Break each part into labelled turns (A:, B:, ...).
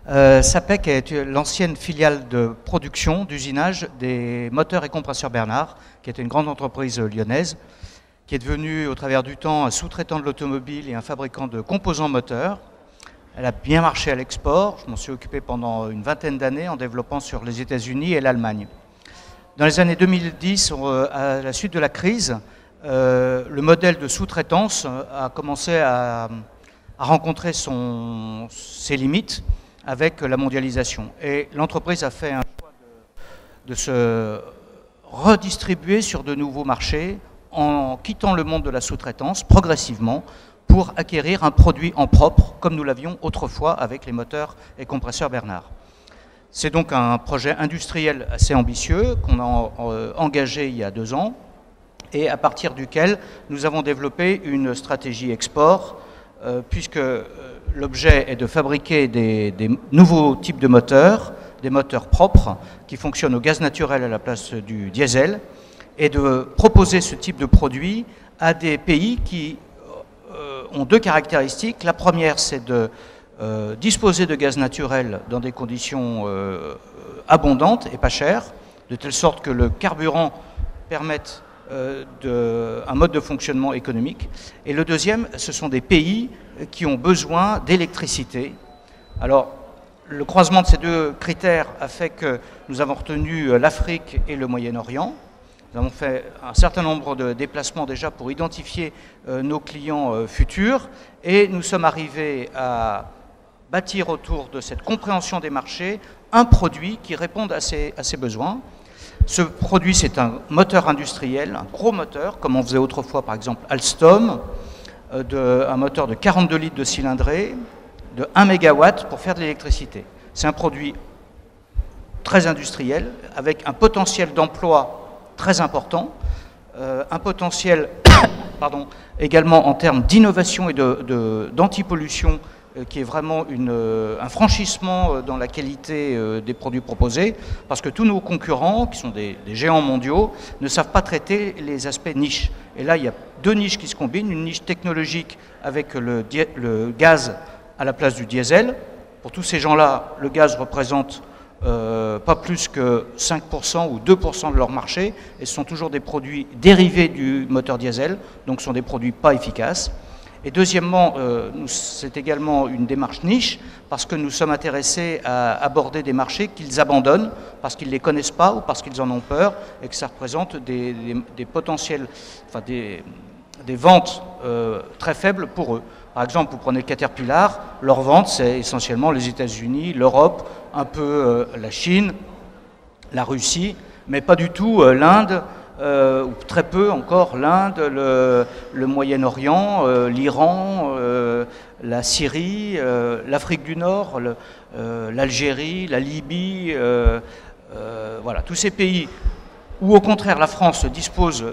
A: SAPEC est l'ancienne filiale de production, d'usinage des moteurs et compresseurs Bernard, qui était une grande entreprise lyonnaise, qui est devenue au travers du temps un sous-traitant de l'automobile et un fabricant de composants moteurs. Elle a bien marché à l'export. Je m'en suis occupé pendant une vingtaine d'années en développant sur les États-Unis et l'Allemagne. Dans les années 2010, à la suite de la crise, le modèle de sous-traitance a commencé à rencontrer ses limites avec la mondialisation. Et l'entreprise a fait un choix de se redistribuer sur de nouveaux marchés en quittant le monde de la sous-traitance progressivement pour acquérir un produit en propre, comme nous l'avions autrefois avec les moteurs et compresseurs Bernard. C'est donc un projet industriel assez ambitieux qu'on a engagé il y a 2 ans et à partir duquel nous avons développé une stratégie export puisque l'objet est de fabriquer des nouveaux types de moteurs, des moteurs propres qui fonctionnent au gaz naturel à la place du diesel et de proposer ce type de produit à des pays qui ont 2 caractéristiques. La première, c'est de disposer de gaz naturel dans des conditions abondantes et pas chères, de telle sorte que le carburant permette un mode de fonctionnement économique. Et le deuxième, ce sont des pays qui ont besoin d'électricité. Alors, le croisement de ces 2 critères a fait que nous avons retenu l'Afrique et le Moyen-Orient. Nous avons fait un certain nombre de déplacements déjà pour identifier nos clients futurs et nous sommes arrivés à bâtir autour de cette compréhension des marchés un produit qui réponde à ces besoins. Ce produit, c'est un moteur industriel, un gros moteur, comme on faisait autrefois par exemple Alstom, un moteur de 42 litres de cylindrée, de 1 MW pour faire de l'électricité. C'est un produit très industriel, avec un potentiel d'emploi très important, un potentiel également en termes d'innovation et d'antipollution qui est vraiment un franchissement dans la qualité des produits proposés, parce que tous nos concurrents, qui sont des géants mondiaux, ne savent pas traiter les aspects niches. Et là, il y a 2 niches qui se combinent, une niche technologique avec le gaz à la place du diesel. Pour tous ces gens-là, le gaz représente pas plus que 5% ou 2% de leur marché, et ce sont toujours des produits dérivés du moteur diesel, donc ce sont des produits pas efficaces. Et deuxièmement, c'est également une démarche niche, parce que nous sommes intéressés à aborder des marchés qu'ils abandonnent, parce qu'ils ne les connaissent pas ou parce qu'ils en ont peur, et que ça représente des potentiels, enfin des ventes très faibles pour eux. Par exemple, vous prenez Caterpillar, leur vente, c'est essentiellement les États-Unis, l'Europe, un peu la Chine, la Russie, mais pas du tout l'Inde, ou très peu encore l'Inde, le Moyen-Orient, l'Iran, la Syrie, l'Afrique du Nord, l'Algérie, la Libye, voilà, tous ces pays où au contraire la France dispose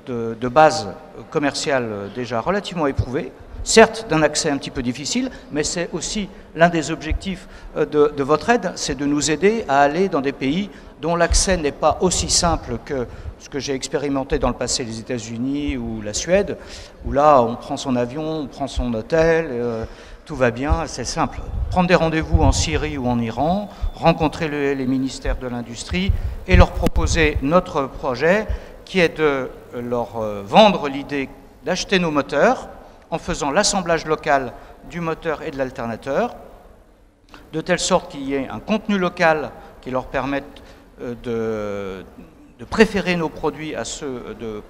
A: de bases commerciales déjà relativement éprouvées, certes d'un accès un petit peu difficile, mais c'est aussi l'un des objectifs de votre aide, c'est de nous aider à aller dans des pays dont l'accès n'est pas aussi simple que ce que j'ai expérimenté dans le passé, les États-Unis ou la Suède, où là on prend son avion, on prend son hôtel, tout va bien, c'est simple. Prendre des rendez-vous en Syrie ou en Iran, rencontrer les ministères de l'industrie et leur proposer notre projet qui est de leur vendre l'idée d'acheter nos moteurs en faisant l'assemblage local du moteur et de l'alternateur, de telle sorte qu'il y ait un contenu local qui leur permette de préférer nos produits à ceux de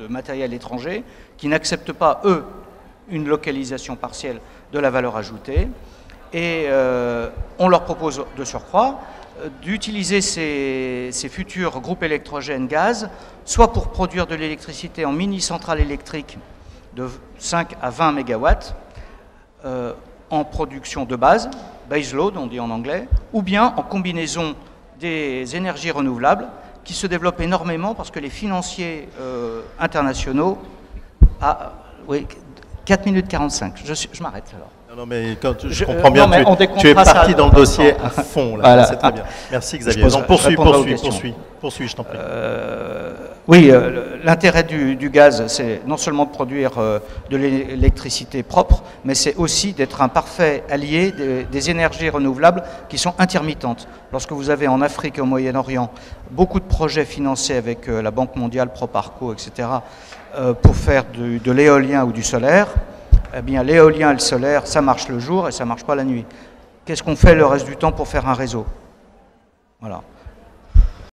A: matériel étranger, qui n'acceptent pas, eux, une localisation partielle de la valeur ajoutée. Et on leur propose de surcroît d'utiliser ces futurs groupes électrogènes gaz, soit pour produire de l'électricité en mini-centrales électriques de 5 à 20 MW, en production de base, base load on dit en anglais, ou bien en combinaison des énergies renouvelables qui se développent énormément parce que les financiers internationaux... oui, 4 minutes 45, je m'arrête alors.
B: Non, mais quand je comprends bien, tu es parti dans le dossier à fond, là. Voilà. C'est très bien. Merci Xavier. Donc, poursuis, je t'en prie.
A: Oui, l'intérêt du gaz, c'est non seulement de produire de l'électricité propre, mais c'est aussi d'être un parfait allié des énergies renouvelables qui sont intermittentes. Lorsque vous avez en Afrique et au Moyen-Orient beaucoup de projets financés avec la Banque mondiale, Proparco, etc., pour faire de l'éolien ou du solaire, eh bien l'éolien et le solaire, ça marche le jour et ça ne marche pas la nuit. Qu'est-ce qu'on fait le reste du temps pour faire un réseau? Voilà.